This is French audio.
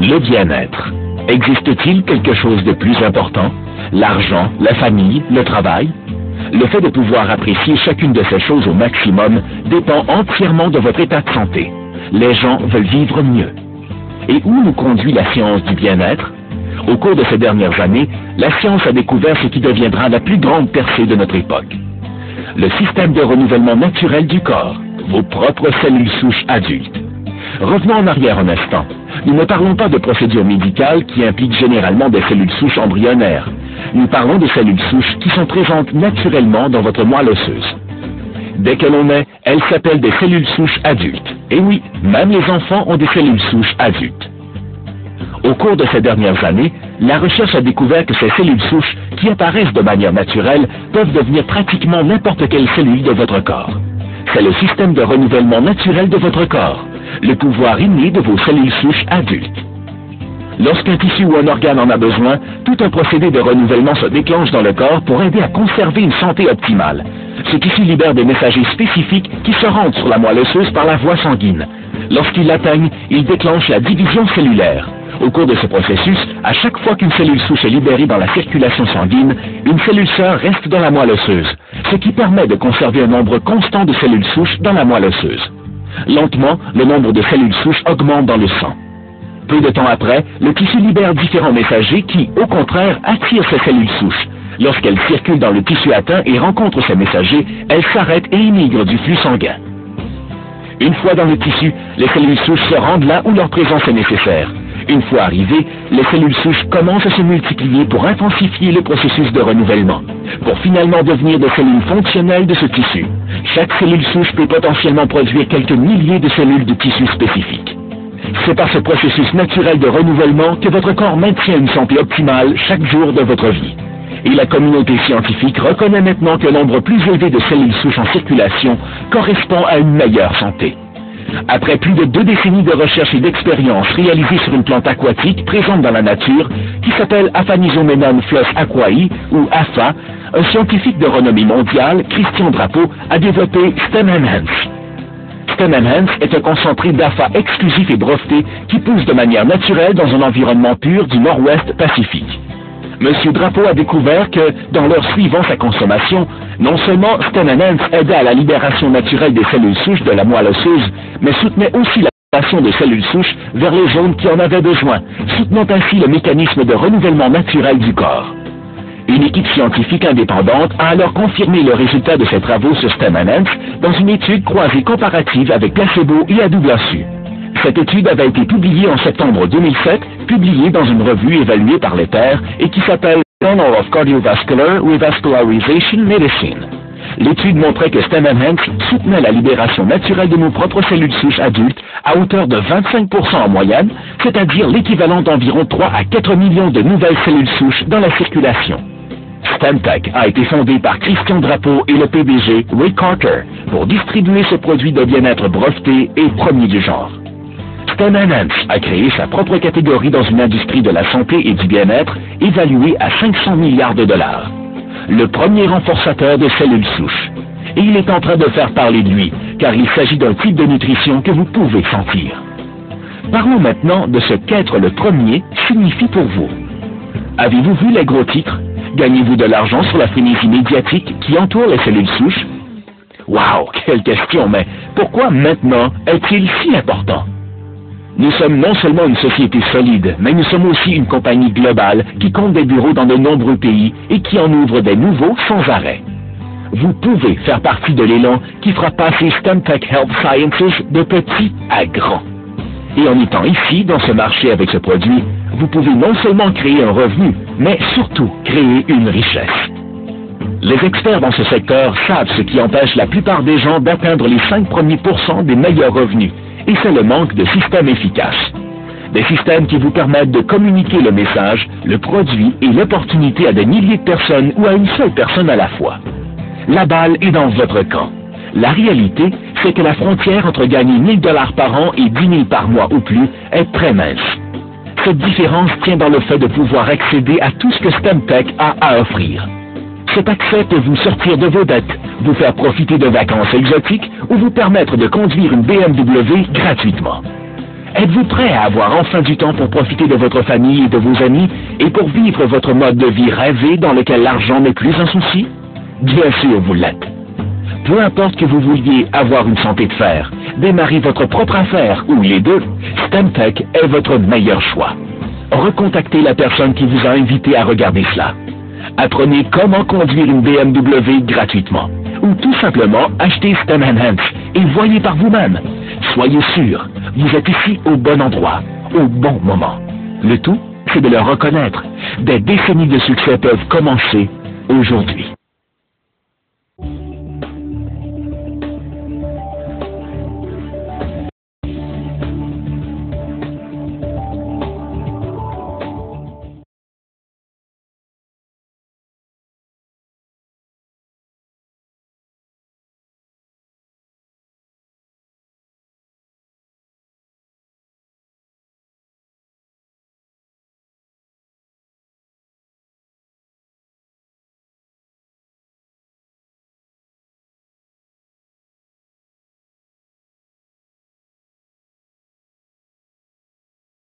Le bien-être. Existe-t-il quelque chose de plus important? L'argent, la famille, le travail? Le fait de pouvoir apprécier chacune de ces choses au maximum dépend entièrement de votre état de santé. Les gens veulent vivre mieux. Et où nous conduit la science du bien-être? Au cours de ces dernières années, la science a découvert ce qui deviendra la plus grande percée de notre époque. Le système de renouvellement naturel du corps, vos propres cellules souches adultes. Revenons en arrière un instant. Nous ne parlons pas de procédures médicales qui impliquent généralement des cellules souches embryonnaires. Nous parlons de cellules souches qui sont présentes naturellement dans votre moelle osseuse. Dès que l'on naît, elles s'appellent des cellules souches adultes. Et oui, même les enfants ont des cellules souches adultes. Au cours de ces dernières années, la recherche a découvert que ces cellules souches, qui apparaissent de manière naturelle, peuvent devenir pratiquement n'importe quelle cellule de votre corps. C'est le système de renouvellement naturel de votre corps, le pouvoir inné de vos cellules souches adultes. Lorsqu'un tissu ou un organe en a besoin, tout un procédé de renouvellement se déclenche dans le corps pour aider à conserver une santé optimale. Ce tissu libère des messagers spécifiques qui se rendent sur la moelle osseuse par la voie sanguine. Lorsqu'ils l'atteignent, il déclenche la division cellulaire. Au cours de ce processus, à chaque fois qu'une cellule souche est libérée dans la circulation sanguine, une cellule sœur reste dans la moelle osseuse, ce qui permet de conserver un nombre constant de cellules souches dans la moelle osseuse. Lentement, le nombre de cellules souches augmente dans le sang. Peu de temps après, le tissu libère différents messagers qui, au contraire, attirent ces cellules souches. Lorsqu'elles circulent dans le tissu atteint et rencontrent ces messagers, elles s'arrêtent et émigrent du flux sanguin. Une fois dans le tissu, les cellules souches se rendent là où leur présence est nécessaire. Une fois arrivées, les cellules souches commencent à se multiplier pour intensifier le processus de renouvellement, pour finalement devenir des cellules fonctionnelles de ce tissu. Chaque cellule souche peut potentiellement produire quelques milliers de cellules de tissu spécifiques. C'est par ce processus naturel de renouvellement que votre corps maintient une santé optimale chaque jour de votre vie. Et la communauté scientifique reconnaît maintenant que le nombre plus élevé de cellules souches en circulation correspond à une meilleure santé. Après plus de 2 décennies de recherche et d'expériences réalisées sur une plante aquatique présente dans la nature, qui s'appelle Aphanisomenon flos aquae, ou APHA, un scientifique de renommée mondiale, Christian Drapeau, a développé Stem Enhance. Stem Enhance est un concentré d'APHA exclusif et breveté qui pousse de manière naturelle dans un environnement pur du nord-ouest Pacifique. M. Drapeau a découvert que, dans l'heure suivant sa consommation, non seulement Stem Enhance aidait à la libération naturelle des cellules souches de la moelle osseuse, mais soutenait aussi la libération de cellules souches vers les zones qui en avaient besoin, soutenant ainsi le mécanisme de renouvellement naturel du corps. Une équipe scientifique indépendante a alors confirmé le résultat de ses travaux sur Stem Enhance dans une étude croisée comparative avec placebo et à double insu. Cette étude avait été publiée en septembre 2007, publiée dans une revue évaluée par les pairs et qui s'appelle Journal of Cardiovascular Revascularization Medicine. L'étude montrait que Stem Enhance soutenait la libération naturelle de nos propres cellules souches adultes à hauteur de 25% en moyenne, c'est-à-dire l'équivalent d'environ 3 à 4 millions de nouvelles cellules souches dans la circulation. StemTech a été fondé par Christian Drapeau et le PDG Ray Carter pour distribuer ce produit de bien-être breveté et premier du genre. Stem Enhance a créé sa propre catégorie dans une industrie de la santé et du bien-être évaluée à 500 milliards de dollars. Le premier renforçateur de cellules souches. Et il est en train de faire parler de lui, car il s'agit d'un type de nutrition que vous pouvez sentir. Parlons maintenant de ce qu'être le premier signifie pour vous. Avez-vous vu les gros titres? Gagnez-vous de l'argent sur la frénésie médiatique qui entoure les cellules souches? Wow, quelle question, mais pourquoi maintenant est-il si important? Nous sommes non seulement une société solide, mais nous sommes aussi une compagnie globale qui compte des bureaux dans de nombreux pays et qui en ouvre des nouveaux sans arrêt. Vous pouvez faire partie de l'élan qui fera passer StemTech Health Sciences de petit à grand. Et en étant ici, dans ce marché avec ce produit, vous pouvez non seulement créer un revenu, mais surtout créer une richesse. Les experts dans ce secteur savent ce qui empêche la plupart des gens d'atteindre les 5 premiers % des meilleurs revenus, et c'est le manque de systèmes efficaces. Des systèmes qui vous permettent de communiquer le message, le produit et l'opportunité à des milliers de personnes ou à une seule personne à la fois. La balle est dans votre camp. La réalité, c'est que la frontière entre gagner 1 000 $ par an et 10 000 par mois ou plus est très mince. Cette différence tient dans le fait de pouvoir accéder à tout ce que StemTech a à offrir. Cet accès peut vous sortir de vos dettes, vous faire profiter de vacances exotiques ou vous permettre de conduire une BMW gratuitement. Êtes-vous prêt à avoir enfin du temps pour profiter de votre famille et de vos amis et pour vivre votre mode de vie rêvé dans lequel l'argent n'est plus un souci? Bien sûr, vous l'êtes. Peu importe que vous vouliez avoir une santé de fer, démarrer votre propre affaire ou les deux, Stemtech est votre meilleur choix. Recontactez la personne qui vous a invité à regarder cela. Apprenez comment conduire une BMW gratuitement. Ou tout simplement achetez Stem Enhance et voyez par vous-même. Soyez sûr, vous êtes ici au bon endroit, au bon moment. Le tout, c'est de le reconnaître. Des décennies de succès peuvent commencer aujourd'hui.